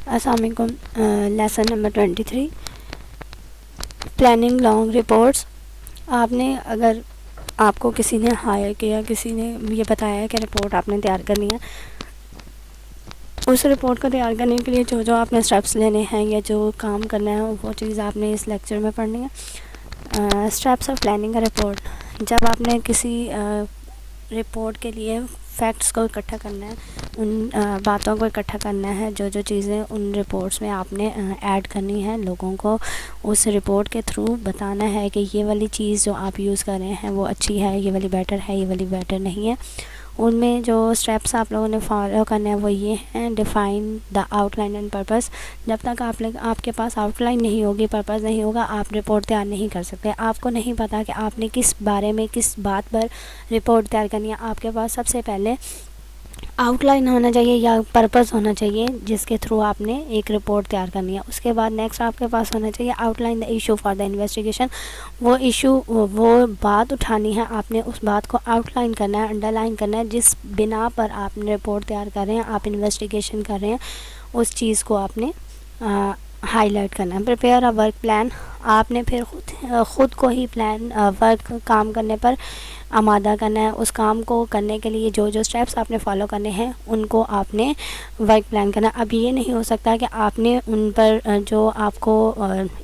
अस्सलाम वालेकुम। Lesson number 23, planning long reports. आपने अगर आपको किसी ने हायर किया, किसी ने ये बताया कि रिपोर्ट आपने तैयार करनी है, उस रिपोर्ट को तैयार करने के लिए जो जो आपने स्टेप्स लेने हैं या जो काम करना है वो चीज़ आपने इस लेक्चर में पढ़नी है। Steps of planning a report. जब आपने किसी रिपोर्ट के लिए फैक्ट्स को इकट्ठा करना है, उन बातों को इकट्ठा करना है, जो जो चीज़ें उन रिपोर्ट्स में आपने ऐड करनी है, लोगों को उस रिपोर्ट के थ्रू बताना है कि ये वाली चीज़ जो आप यूज़ कर रहे हैं वो अच्छी है, ये वाली बेटर है, ये वाली बेटर नहीं है। उनमें जो स्टेप्स आप लोगों ने फॉलो करना है वो ये हैं: define the outline and purpose. जब तक आपके पास आउटलाइन नहीं होगी, पर्पस नहीं होगा, आप रिपोर्ट तैयार नहीं कर सकते। आपको नहीं पता कि आपने किस बारे में, किस बात पर रिपोर्ट तैयार करनी है। आपके पास सबसे पहले आउटलाइन होना चाहिए या पर्पस होना चाहिए जिसके थ्रू आपने एक रिपोर्ट तैयार करनी है। उसके बाद नेक्स्ट आपके पास होना चाहिए outline the issue for the investigation. वो इशू, वो बात उठानी है, आपने उस बात को आउटलाइन करना है, अंडरलाइन करना है, जिस बिना पर आप रिपोर्ट तैयार कर रहे हैं, आप इन्वेस्टिगेशन कर रहे हैं, उस चीज़ को आपने हाईलाइट करना है। Prepare a work plan. आपने फिर ख़ुद को ही प्लान वर्क काम करने पर आमादा करना है। उस काम को करने के लिए जो जो स्टेप्स आपने फॉलो करने हैं उनको आपने वर्क प्लान करना। अब ये नहीं हो सकता कि आपने उन पर जो आपको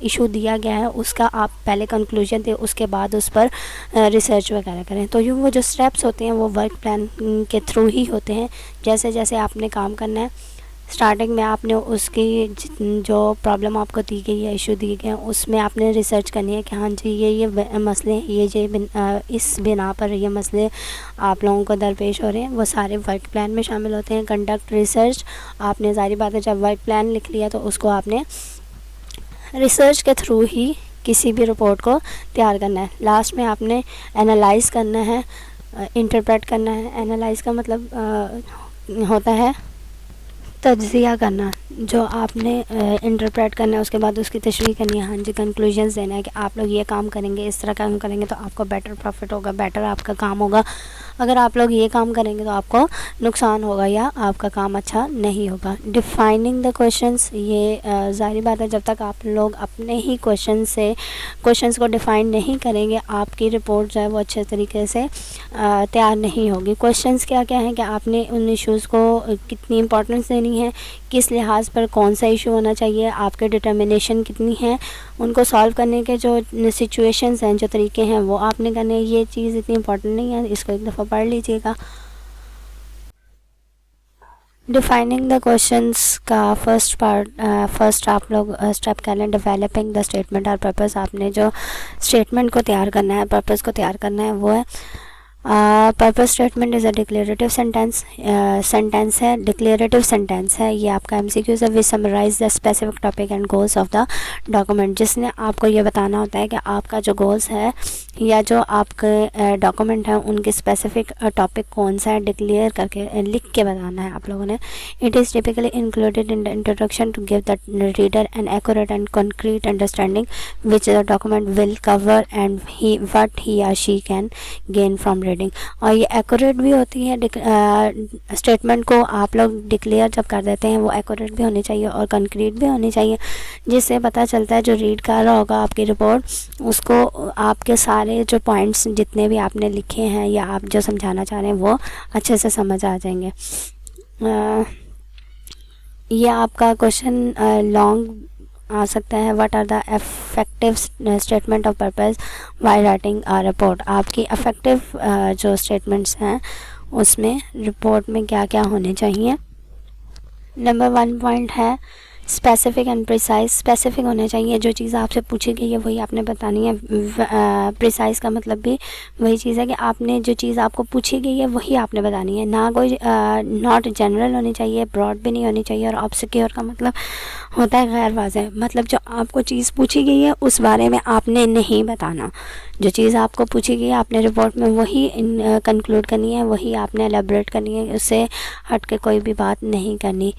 इशू दिया गया है उसका आप पहले कंक्लूजन दें, उसके बाद उस पर रिसर्च वगैरह करें। तो यूँ वो जो स्टेप्स होते हैं वो वर्क प्लान के थ्रू ही होते हैं। जैसे जैसे आपने काम करना है, स्टार्टिंग में आपने उसकी जो प्रॉब्लम आपको दी गई है, इशू दिए गए हैं, उसमें आपने रिसर्च करनी है कि हाँ जी ये मसले, इस बिना पर ये मसले आप लोगों को दरपेश हो रहे हैं, वो सारे वर्क प्लान में शामिल होते हैं। Conduct research. आपने सारी बातें, जब वर्क प्लान लिख लिया तो उसको आपने रिसर्च के थ्रू ही किसी भी रिपोर्ट को तैयार करना है। लास्ट में आपने एनालाइज़ करना है, इंटरप्रेट करना है। एनालाइज़ का मतलब होता है तज्ज़िया करना। जो आपने इंटरप्रेट करना है उसके बाद उसकी तशरीह करनी है, हाँ जी, कंक्लूजन्स देना है कि आप लोग ये काम करेंगे, इस तरह काम करेंगे तो आपको बेटर प्रॉफिट होगा, बेटर आपका काम होगा। अगर आप लोग ये काम करेंगे तो आपको नुकसान होगा या आपका काम अच्छा नहीं होगा। डिफ़ाइनिंग द क्वेश्चंस। ये ज़ाहिर बात है, जब तक आप लोग अपने ही क्वेश्चंस को डिफ़ाइन नहीं करेंगे, आपकी रिपोर्ट जो है वो अच्छे तरीके से तैयार नहीं होगी। क्वेश्चंस क्या क्या हैं कि आपने उन इश्यूज़ को कितनी इंपॉर्टेंस देनी है, किस लिहाज पर कौन सा इशू होना चाहिए, आपके डिटर्मिनेशन कितनी है, उनको सॉल्व करने के जो सिचुएशंस हैं, जो तरीके हैं, वो आपने करने। ये चीज़ इतनी इंपॉर्टेंट नहीं है, इसको एक दफ़ा पढ़ लीजिएगा। डिफ़ाइनिंग द क्वेश्चंस का फर्स्ट आप लोग स्टेप कर लें, डेवलपिंग द स्टेटमेंट और पर्पस। आपने जो स्टेटमेंट को तैयार करना है, पर्पस को तैयार करना है, वो है purpose statement is a declarative sentence है, डिक्लेरेटिव सेंटेंस है। ये आपका एमसीक्यूज़ है। We summarise the specific topic and goals of the document, जिसने आपको ये बताना होता है कि आपका जो गोल्स है या जो आपके डॉक्यूमेंट हैं उनके स्पेसिफिक टॉपिक कौन सा है, डिक्लेयर करके लिख के बताना है आप लोगों ने। It is typically included in the introduction to give the reader an accurate and concrete understanding which the document will cover and what he या she can gain from reading. और ये एक्यूरेट भी होती है। स्टेटमेंट को आप लोग declare जब कर देते हैं वो एक्यूरेट भी होनी चाहिए और कंक्रीट भी होनी चाहिए, जिससे पता चलता है जो रीड कर रहा होगा आपकी रिपोर्ट, उसको आपके सारे जो पॉइंट्स जितने भी आपने लिखे हैं या आप जो समझाना चाह रहे हैं वो अच्छे से समझ आ जाएंगे। ये आपका क्वेश्चन लॉन्ग आ सकता है। What are the effective statement of purpose while writing a report. आपकी इफेक्टिव जो स्टेटमेंट्स हैं उसमें रिपोर्ट में क्या क्या होने चाहिए। नंबर 1 पॉइंट है स्पेसिफिक एंड प्रिसाइज। स्पेसिफिक होने चाहिए, जो चीज़ आपसे पूछी गई है वही आपने बतानी है। प्रिसाइज का मतलब भी वही चीज़ है कि आपने जो चीज़ आपको पूछी गई है वही आपने बतानी है, ना कोई नॉट जनरल होनी चाहिए, ब्रॉड भी नहीं होनी चाहिए। और ऑब्सक्योर का मतलब होता है गैर वाज़ेह, मतलब जो आपको चीज़ पूछी गई है उस बारे में आपने नहीं बताना। जो चीज़ आपको पूछी गई है आपने रिपोर्ट में वही कंक्लूड करनी है, वही आपने एलेबरेट करनी है, उससे हट के कोई भी बात नहीं करनी।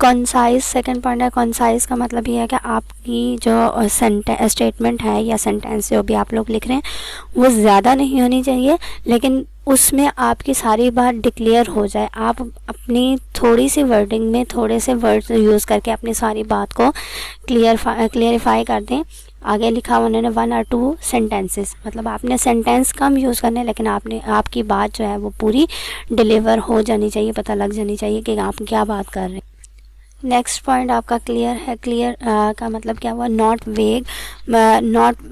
कॉन्साइज सेकंड पॉइंट है। कॉन्साइज का मतलब ये है कि आपकी जो स्टेटमेंट है या सेंटेंस जो भी आप लोग लिख रहे हैं वो ज़्यादा नहीं होनी चाहिए, लेकिन उसमें आपकी सारी बात डिक्लेयर हो जाए, आप अपनी थोड़ी सी वर्डिंग में थोड़े से वर्ड्स यूज़ करके अपनी सारी बात को क्लियरिफाई कर दें। आगे लिखा हुआ उन्होंने 1 और 2 सेंटेंसेस, मतलब आपने सेंटेंस कम यूज़ करने, लेकिन आपकी बात जो है वो पूरी डिलीवर हो जानी चाहिए, पता लग जानी चाहिए कि आप क्या बात कर रहे हैं। नेक्स्ट पॉइंट आपका क्लियर है। क्लियर का मतलब क्या हुआ? नॉट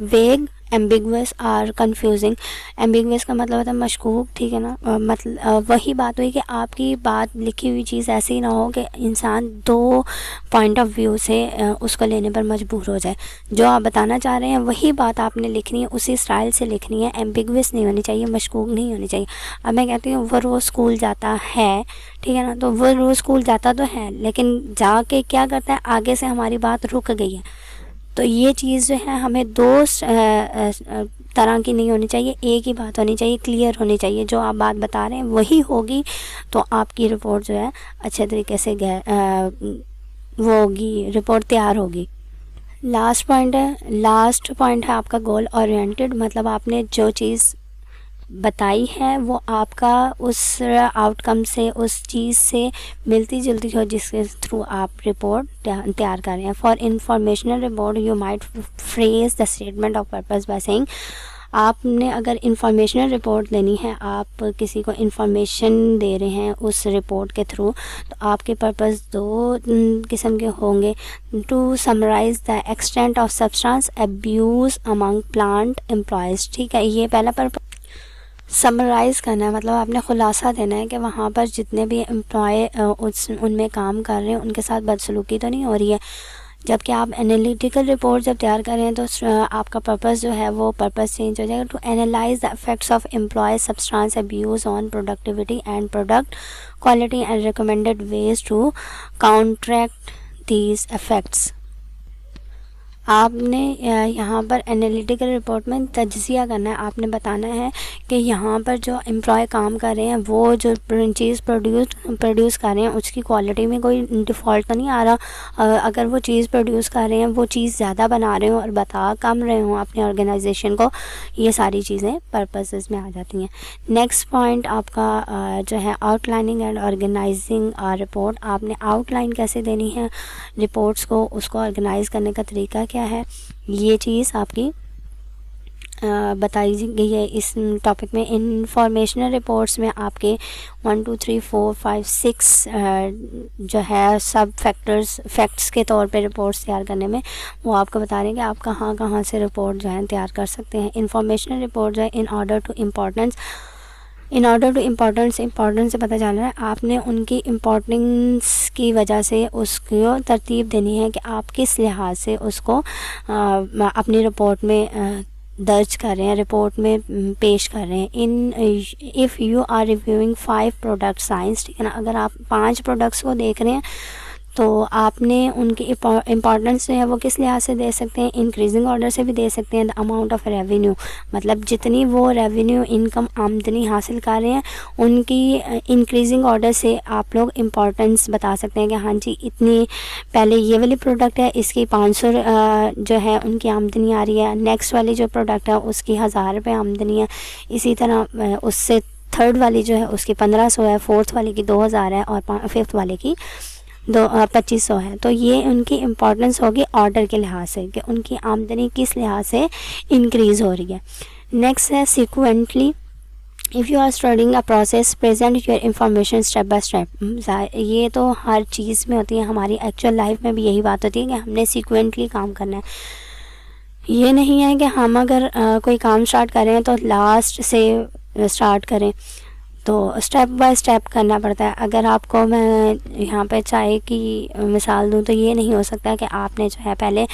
वेग, एम्बिगुअस और कंफ्यूजिंग। एम्बिगुअस का मतलब होता है मशकूक, ठीक है ना। मतलब वही बात हुई कि आपकी बात लिखी हुई चीज़ ऐसी ना हो कि इंसान दो पॉइंट ऑफ व्यू से उसको लेने पर मजबूर हो जाए। जो आप बताना चाह रहे हैं वही बात आपने लिखनी है, उसी स्टाइल से लिखनी है। एम्बिगुअस नहीं होनी चाहिए, मशकूक नहीं होनी चाहिए। अब मैं कहती हूँ वो रोज़ स्कूल जाता है, ठीक है ना, तो वो रोज़ स्कूल जाता तो है, लेकिन जाके क्या करता है, आगे से हमारी बात रुक गई है। तो ये चीज़ जो है हमें दो तरह की नहीं होनी चाहिए, एक ही बात होनी चाहिए, क्लियर होनी चाहिए। जो आप बात बता रहे हैं वही होगी, तो आपकी रिपोर्ट जो है अच्छे तरीके से वो होगी, रिपोर्ट तैयार होगी। लास्ट पॉइंट है आपका गोल ओरिएंटेड, मतलब आपने जो चीज़ बताई है वो आपका उस आउटकम से, उस चीज़ से मिलती जुलती हो जिसके थ्रू आप रिपोर्ट तैयार कर रहे हैं। For informational report you might phrase the statement of purpose by saying. आपने अगर इंफॉर्मेशनल रिपोर्ट देनी है, आप किसी को इंफॉर्मेशन दे रहे हैं उस रिपोर्ट के थ्रू, तो आपके पर्पस दो किस्म के होंगे। To summarise the extent of substance abuse among plant employees, ठीक है, ये पहला पर्पस। समराइज़ करना है मतलब आपने ख़ुलासा देना है कि वहाँ पर जितने भी एम्प्लॉय उनमें काम कर रहे हैं उनके साथ बदसलूकी तो नहीं हो रही है। जबकि आप एनालिटिकल रिपोर्ट जब तैयार कर रहे हैं तो आपका पर्पस जो है वो पर्पस चेंज हो जाएगा। To analyse the effects of employee substance abuse on productivity and product quality and recommended ways to counteract these effects. आपने यहाँ पर एनालिटिकल रिपोर्ट में तज्ज़िया करना है। आपने बताना है कि यहाँ पर जो एम्प्लॉय काम कर रहे हैं वो जो चीज़ प्रोड्यूस कर रहे हैं उसकी क्वालिटी में कोई डिफ़ॉल्ट तो नहीं आ रहा। अगर वो चीज़ प्रोड्यूस कर रहे हैं वो चीज़ ज़्यादा बना रहे हो और बता कम रहे हो अपने ऑर्गेनाइजेशन को, ये सारी चीज़ें पर्पसेस में आ जाती हैं। नेक्स्ट पॉइंट आपका जो है आउटलाइनिंग एंड ऑर्गेनाइजिंग रिपोर्ट। आपने आउटलाइन कैसे देनी है रिपोर्ट्स को, उसको ऑर्गेनाइज़ करने का तरीका क्या है, ये चीज़ आपकी बताई गई है इस टॉपिक में। इंफॉर्मेशनल रिपोर्ट्स में आपके 1 2 3 4 5 6 जो है सब फैक्ट्स के तौर पे रिपोर्ट्स तैयार करने में वो आपको बता रहे हैं कि आप कहाँ कहाँ से रिपोर्ट जो है तैयार कर सकते हैं। इंफॉर्मेशनल रिपोर्ट जो है इन ऑर्डर टू इम्पोर्टेंस से पता चल रहा है आपने उनकी इम्पोर्टेंस की वजह से उसको तरतीब देनी है कि आप किस लिहाज से उसको अपनी रिपोर्ट में दर्ज कर रहे हैं, रिपोर्ट में पेश कर रहे हैं। If you are reviewing 5 product science, ठीक है ना, अगर आप 5 प्रोडक्ट्स को देख रहे हैं तो आपने उनकी इम्पॉर्टेंस जो है वो किस लिहाज से दे सकते हैं, इंक्रीजिंग ऑर्डर से भी दे सकते हैं। द अमाउंट ऑफ रेवेन्यू, मतलब जितनी वो रेवेन्यू इनकम आमदनी हासिल कर रहे हैं उनकी इंक्रीजिंग ऑर्डर से आप लोग इम्पॉर्टेंस बता सकते हैं कि हाँ जी इतनी पहले ये वाली प्रोडक्ट है इसकी 500 जो है उनकी आमदनी आ रही है, नेक्स्ट वाली जो प्रोडक्ट है उसकी 1000 रुपये आमदनी है, इसी तरह उससे थर्ड वाली जो है उसकी 1500 है, फोर्थ वाली की 2000 है और फिफ्थ वाले की 2500 है। तो ये उनकी इम्पोर्टेंस होगी ऑर्डर के लिहाज से कि उनकी आमदनी किस लिहाज से इंक्रीज़ हो रही है। नेक्स्ट है sequentially. If you are studying a process present your information step by step. ये तो हर चीज़ में होती है, हमारी एक्चुअल लाइफ में भी यही बात होती है कि हमने सिक्वेंटली काम करना है। ये नहीं है कि हम अगर कोई काम स्टार्ट करें तो लास्ट से स्टार्ट करें, तो स्टेप बाय स्टेप करना पड़ता है। अगर आपको मैं यहाँ पे चाय की मिसाल दूँ तो ये नहीं हो सकता कि आपने जो है पहले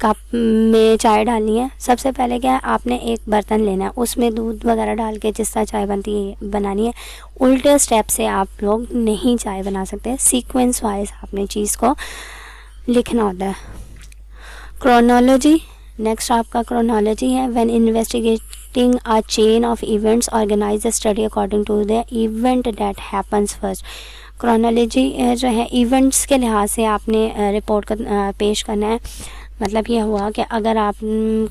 कप में चाय डालनी है। सबसे पहले क्या है, आपने एक बर्तन लेना है, उसमें दूध वगैरह डाल के जिस तरह चाय बनानी है, उल्टे स्टेप से आप लोग नहीं चाय बना सकते। सीक्वेंस वाइज आपने चीज़ को लिखना होता है। क्रोनोलॉजी, नेक्स्ट आपका क्रोनोलॉजी है। When investigating a chain of events organise the study according to the event that happens first. Chronology जो है इवेंट्स के लिहाज से आपने रिपोर्ट का पेश करना है। मतलब ये हुआ कि अगर आप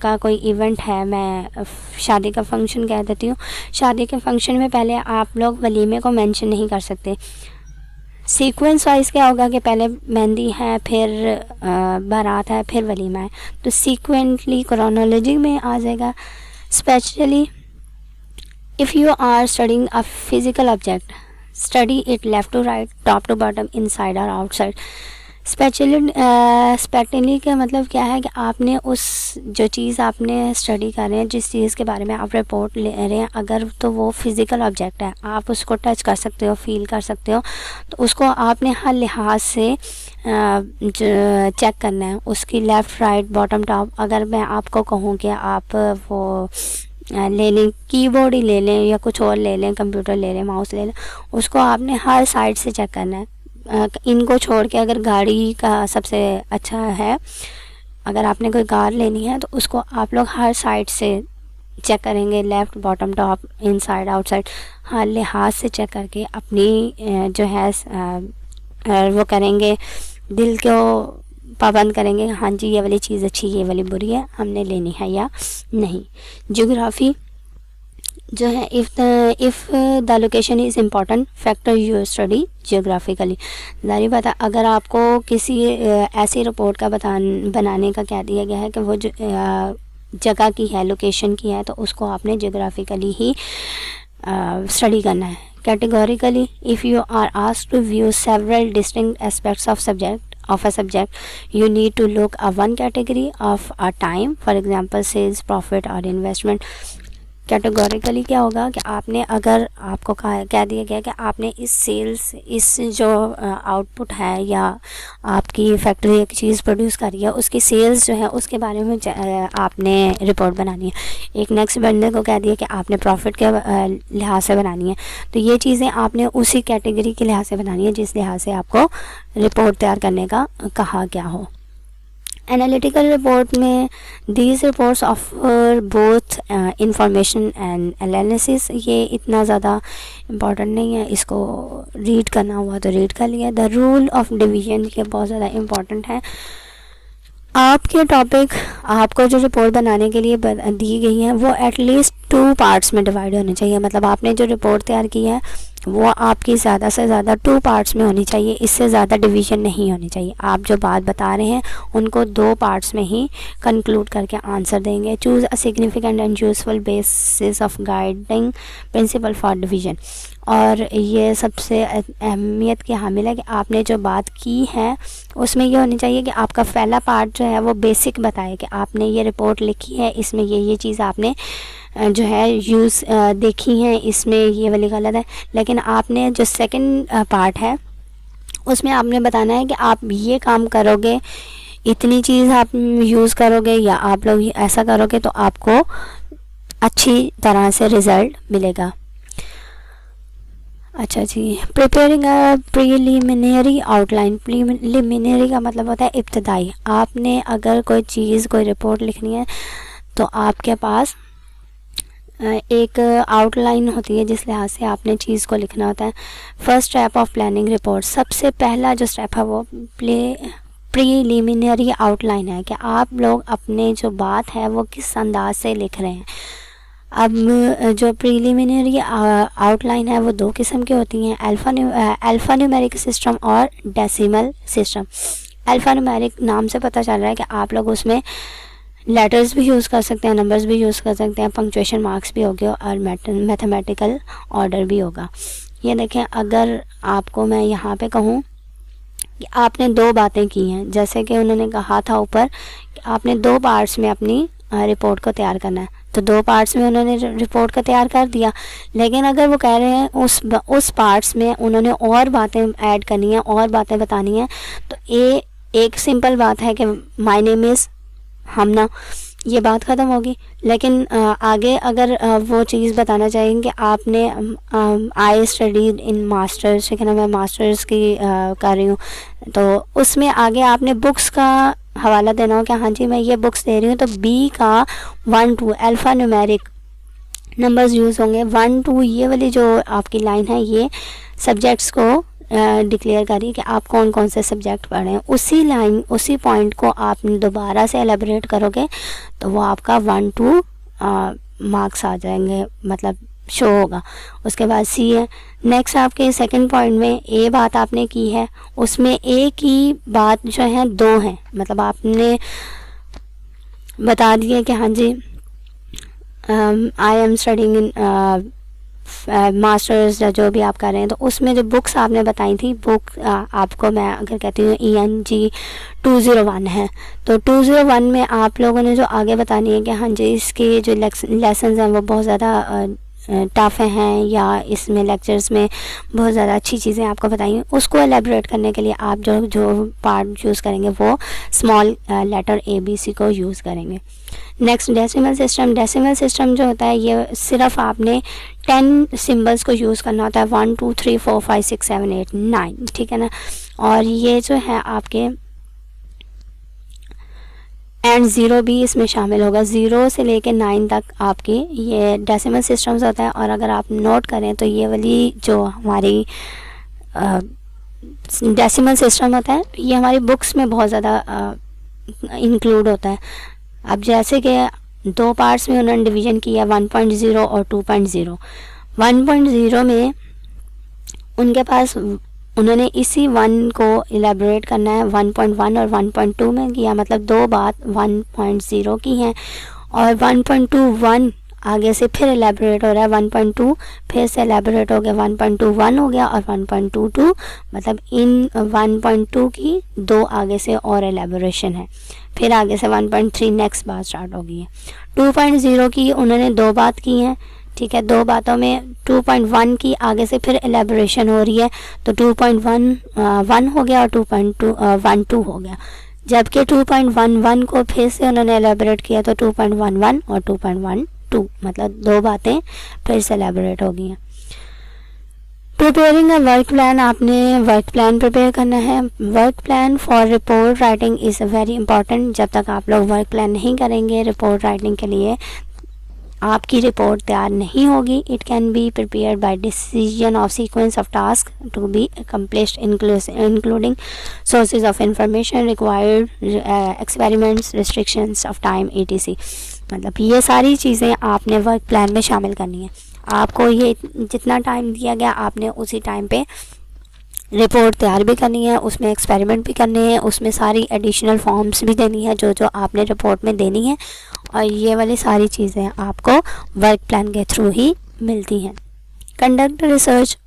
का कोई इवेंट है, मैं शादी का फंक्शन कह देती हूँ, शादी के फंक्शन में पहले आप लोग वलीमे को मेंशन नहीं कर सकते। सीक्वेंस वाइज क्या होगा कि पहले मेहंदी है, फिर बारात है, फिर वलीमा है, तो सीक्वेंटली क्रोनोलॉजी में आ जाएगा। Spatially if you are studying a physical object, study it left to right, top to bottom, inside और आउटसाइड। स्पेक्टली का मतलब क्या है कि आपने उस जो चीज़ आपने स्टडी कर रहे हैं, जिस चीज़ के बारे में आप रिपोर्ट ले रहे हैं, अगर तो वो फिज़िकल ऑब्जेक्ट है, आप उसको टच कर सकते हो, फील कर सकते हो, तो उसको आपने हर लिहाज से चेक करना है, उसकी लेफ़्ट, राइट, बॉटम, टॉप। अगर मैं आपको कहूँ कि आप वो ले लें, कीबोर्ड ही ले लें या कुछ और ले लें, कंप्यूटर ले लें, माउस ले लें, उसको आपने हर साइड से चेक करना है। इनको छोड़ के अगर गाड़ी का सबसे अच्छा है, अगर आपने कोई कार लेनी है तो उसको आप लोग हर साइड से चेक करेंगे, left, bottom, top, inside, outside, हर लिहाज से चेक करके अपनी जो है वो करेंगे, दिल को पाबंद करेंगे, हाँ जी ये वाली चीज़ अच्छी, ये वाली बुरी है, हमने लेनी है या नहीं। ज्योग्राफी जो है, if the location is important factor you study geographically. जारी बात है, अगर आपको किसी ऐसी रिपोर्ट का बनाने का कह दिया गया है कि वो जगह की है, लोकेशन की है, तो उसको आपने जियोग्राफिकली ही स्टडी करना है। Categorically, if you are asked to view several distinct aspects of a subject, you need to look at one category of a time, for example sales, profit or investment। Categorically क्या होगा कि आपने, अगर आपको कह दिया गया कि आपने इस सेल्स, इस जो आउटपुट है या आपकी फैक्ट्री एक चीज़ प्रोड्यूस कर रही है, उसकी सेल्स जो है उसके बारे में आपने रिपोर्ट बनानी है। एक नेक्स्ट बंदे को कह दिया कि आपने प्रॉफिट के लिहाज से बनानी है, तो ये चीज़ें आपने उसी कैटेगरी के लिहाज से बनानी है जिस लिहाज से आपको रिपोर्ट तैयार करने का कहा गया हो। एनालिटिकल रिपोर्ट में these reports offer both information and analysis. ये इतना ज़्यादा इम्पॉर्टेंट नहीं है, इसको रीड करना हुआ तो रीड कर लिया। द रूल ऑफ डिवीजन, ये बहुत ज़्यादा इम्पॉर्टेंट है। आपके टॉपिक, आपको जो रिपोर्ट बनाने के लिए दी गई है वो एटलीस्ट 2 पार्ट्स में डिवाइड होनी चाहिए। मतलब आपने जो रिपोर्ट तैयार की है वो आपकी ज़्यादा से ज़्यादा 2 पार्ट्स में होनी चाहिए, इससे ज़्यादा डिवीज़न नहीं होनी चाहिए। आप जो बात बता रहे हैं उनको 2 पार्ट्स में ही कंक्लूड करके आंसर देंगे। Choose a significant and useful basis of guiding principal for division. और ये सबसे अहमियत की हामिल है कि आपने जो बात की है उसमें ये होनी चाहिए कि आपका पहला पार्ट जो है वो बेसिक बताए कि आपने ये रिपोर्ट लिखी है, इसमें ये चीज़ आपने जो है यूज़ देखी हैं, इसमें ये वाली गलत है। लेकिन आपने जो सेकंड पार्ट है उसमें आपने बताना है कि आप ये काम करोगे, इतनी चीज़ आप यूज़ करोगे या आप लोग ऐसा करोगे तो आपको अच्छी तरह से रिज़ल्ट मिलेगा। अच्छा जी, preparing a preliminary outline. Preliminary का मतलब होता है इब्तदाई। आपने अगर कोई चीज़, कोई रिपोर्ट लिखनी है तो आपके पास एक आउटलाइन होती है जिस लिहाज से आपने चीज़ को लिखना होता है। First step of planning report, सबसे पहला जो स्टेप है वो प्रीलिमिनरी आउटलाइन है कि आप लोग अपने जो बात है वो किस अंदाज से लिख रहे हैं। अब जो प्रीलिमिनरी आउटलाइन है वो 2 किस्म की होती हैं, अल्फ़ा न्यूमेरिक सिस्टम और डेसिमल सिस्टम। अल्फ़ा न्यूमेरिक नाम से पता चल रहा है कि आप लोग उसमें लेटर्स भी यूज़ कर सकते हैं, नंबर्स भी यूज़ कर सकते हैं, पंक्चुएशन मार्क्स भी होंगे और मैथमेटिकल ऑर्डर भी होगा। ये देखें, अगर आपको मैं यहाँ पे कहूँ कि आपने 2 बातें की हैं, जैसे कि उन्होंने कहा था ऊपर कि आपने 2 पार्ट्स में अपनी रिपोर्ट को तैयार करना है, तो 2 पार्ट्स में उन्होंने रिपोर्ट को तैयार कर दिया। लेकिन अगर वो कह रहे हैं उस पार्ट्स में उन्होंने और बातें ऐड करनी है, और बातें बतानी है, तो एक सिंपल बात है कि माय नेम इज़ हमना, ये बात ख़त्म होगी। लेकिन आगे अगर वो चीज़ बताना चाहेंगे आपने आई स्टडी इन मास्टर्स, क्या नाम है, मास्टर्स की कर रही हूँ, तो उसमें आगे आपने बुक्स का हवाला देना हो कि हाँ जी मैं ये बुक्स दे रही हूँ, तो बी का 1 2 अल्फ़ा न्यूमेरिक नंबर्स यूज़ होंगे। 1 2 ये वाली जो आपकी लाइन है ये सब्जेक्ट्स को डिक्लेयर करिए कि आप कौन कौन से सब्जेक्ट पढ़ रहे हैं। उसी पॉइंट को आप दोबारा से एलेबरेट करोगे तो वो आपका 1-2 मार्क्स आ जाएंगे, मतलब शो होगा। उसके बाद सी है। नेक्स्ट आपके सेकंड पॉइंट में ए बात आपने की है, उसमें ए की बात जो है 2 है, मतलब आपने बता दिया कि हाँ जी I am studying in masters या जो भी आप कर रहे हैं। तो उसमें जो बुक्स आपने बताई थी, बुक आपको मैं अगर कहती हूँ ENG 201 है, तो 201 में आप लोगों ने जो आगे बतानी है कि हाँ जी इसके जो लेसन्स हैं वो बहुत ज़्यादा टफ़ हैं या इसमें लेक्चर्स में बहुत ज़्यादा अच्छी चीज़ें आपको बताई, उसको एलेबरेट करने के लिए आप जो पार्ट यूज़ करेंगे वो स्मॉल लेटर ABC को यूज़ करेंगे। नेक्स्ट डेसिमल सिस्टम जो होता है ये सिर्फ आपने 10 सिम्बल्स को यूज़ करना होता है, 1 2 3 4 5 6 7 8 9, ठीक है ना। और ये जो है आपके एंड 0 भी इसमें शामिल होगा, 0 से लेके 9 तक आपकी ये डेसिमल सिस्टम्स होता है। और अगर आप नोट करें तो ये वाली जो हमारी डेसिमल सिस्टम होता है ये हमारी बुक्स में बहुत ज़्यादा इंक्लूड होता है। अब जैसे कि 2 पार्ट्स में उन्होंने डिवीज़न किया 1.0 और 2.0। 1.0 में उनके पास उन्होंने इसी 1 को इलेबोरेट करना है, 1.1 और 1.2 में किया, मतलब 2 बात 1.0 की हैं। और 1.21 आगे से फिर एलेबोरेट हो रहा है, 1.2 फिर से एलेबोरेट हो गया, 1.21 हो गया और 1.22, मतलब इन 1.2 की 2 आगे से और एलेबोरेशन है। फिर आगे से 1.3 नेक्स्ट बात स्टार्ट हो गई है। 2.0 की उन्होंने 2 बात की हैं, ठीक है। 2 बातों में 2.1 की आगे से फिर एलेबोरेशन हो रही है, तो 2.1 हो गया और 2.12 हो गया। जबकि 2.11 को फिर से उन्होंने एलेबोरेट किया तो 2.11 और 2.12, मतलब 2 बातें फिर से एलेबोरेट हो गई हैं। प्रिपेयरिंग अ वर्क प्लान, आपने वर्क प्लान प्रिपेयर करना है। Work plan for report writing is very important. जब तक आप लोग वर्क प्लान नहीं करेंगे रिपोर्ट राइटिंग के लिए, आपकी रिपोर्ट तैयार नहीं होगी। It can be prepared by decision of sequence of task to be accomplished including sources of information required, experiments, restrictions of time etc। मतलब ये सारी चीज़ें आपने वर्क प्लान में शामिल करनी है। आपको ये जितना टाइम दिया गया आपने उसी टाइम पे रिपोर्ट तैयार भी करनी है, उसमें एक्सपेरिमेंट भी करने हैं, उसमें एडिशनल एडिशनल फॉर्म्स भी देनी है जो आपने रिपोर्ट में देनी है। और ये वाली सारी चीज़ें आपको वर्क प्लान के थ्रू ही मिलती हैं। कंडक्ट रिसर्च,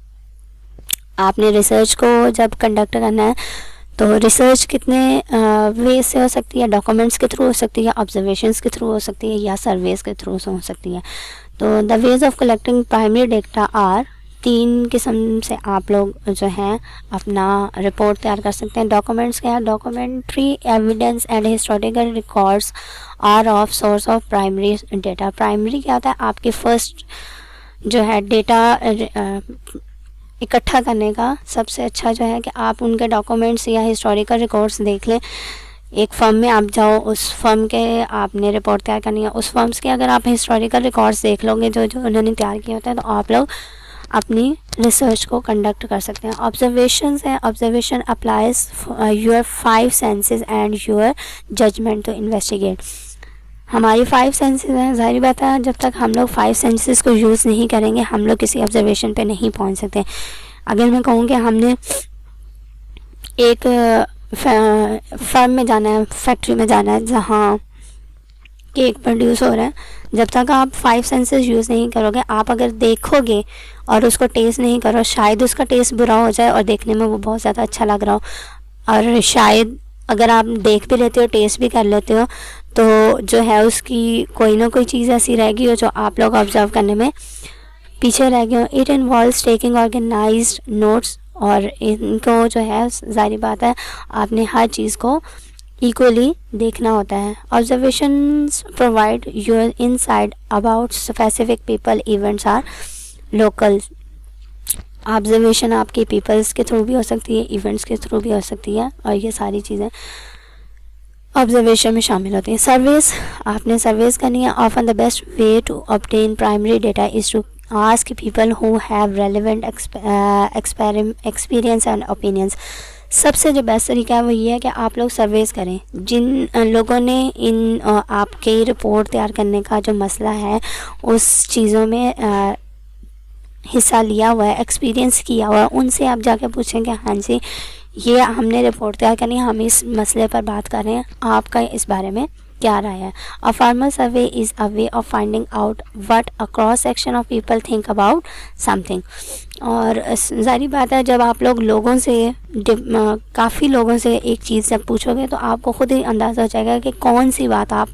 आपने रिसर्च को जब कंडक्ट करना है तो रिसर्च कितने वे से हो सकती है, डॉक्यूमेंट्स के थ्रू हो सकती है, ऑब्जर्वेशंस के थ्रू हो सकती है या सर्वेस के थ्रू हो सकती है। तो the ways of collecting primary data are, 3 किस्म से आप लोग जो हैं अपना रिपोर्ट तैयार कर सकते हैं। डॉक्यूमेंट्स क्या है, documentary evidence and historical records are of source of primary data. Primary क्या होता है, आपके फर्स्ट जो है डेटा इकट्ठा करने का सबसे अच्छा जो है कि आप उनके डॉक्यूमेंट्स या हिस्टोरिकल रिकॉर्ड्स देख लें। एक फर्म में आप जाओ, उस फर्म के आपने रिपोर्ट तैयार करनी है, उस फर्म्स के अगर आप हिस्टोरिकल रिकॉर्ड्स देख लोगे जो उन्होंने तैयार किया होता है, तो आप लोग अपनी रिसर्च को कंडक्ट कर सकते हैं। ऑब्जर्वेशंस है, observation applies your 5 senses and your judgement to investigate. हमारी 5 सेंसेस हैं, जाहिर बात है जब तक हम लोग 5 सेंसेस को यूज़ नहीं करेंगे हम लोग किसी ऑब्जर्वेशन पे नहीं पहुंच सकते। अगर मैं कहूँ कि हमने एक फर्म में जाना है, फैक्ट्री में जाना है जहाँ केक प्रोड्यूस हो रहा है, जब तक आप 5 सेंसेस यूज़ नहीं करोगे, आप अगर देखोगे और उसको टेस्ट नहीं करो, शायद उसका टेस्ट बुरा हो जाए और देखने में वो बहुत ज़्यादा अच्छा लग रहा हो, और शायद अगर आप देख भी लेते हो, टेस्ट भी कर लेते हो, तो जो है उसकी कोई ना कोई चीज़ ऐसी रहेगी हो जो आप लोग ऑब्जर्व करने में पीछे रह गए हो। It involves taking organised notes, और इनको जो है जाहिर बात है आपने हर चीज़ को इक्वली देखना होता है। Observations provide your insight about specific people, events or local. Observation आपकी पीपल्स के थ्रू भी हो सकती है, इवेंट्स के थ्रू भी हो सकती है, और ये सारी चीज़ें ऑब्जर्वेशन में शामिल होती हैं। सर्वेस, आपने सर्वेस करनी है। Often the best way to obtain primary data is to ask people who have relevant experience and opinions. सबसे जो बेस्ट तरीका है वो ये है कि आप लोग सर्वेस करें। जिन लोगों ने इन आपके रिपोर्ट तैयार करने का जो मसला है उस चीज़ों में हिस्सा लिया हुआ है, एक्सपीरियंस किया हुआ है, उनसे आप जाके पूछेंगे हाँ जी ये हमने रिपोर्ट तैयार करनी है, हम इस मसले पर बात कर रहे हैं, आपका इस बारे में क्या राय है। A farmer survey is a way of finding out what a cross section of people think about something. और ज़ाहिर बात है जब आप लोगों से काफ़ी लोगों से एक चीज़ जब पूछोगे तो आपको खुद ही अंदाज़ा हो जाएगा कि कौन सी बात आप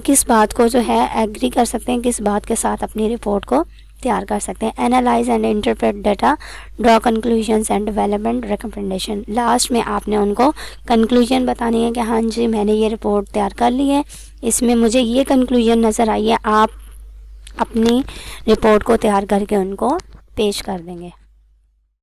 किस बात को जो है एग्री कर सकते हैं, किस बात के साथ अपनी रिपोर्ट को तैयार कर सकते हैं। Analyse and interpret data, draw conclusions and development recommendation. Last में आपने उनको कंक्लूजन बतानी है कि हाँ जी मैंने ये रिपोर्ट तैयार कर ली है, इसमें मुझे ये कंक्लूजन नज़र आई है। आप अपनी रिपोर्ट को तैयार करके उनको पेश कर देंगे।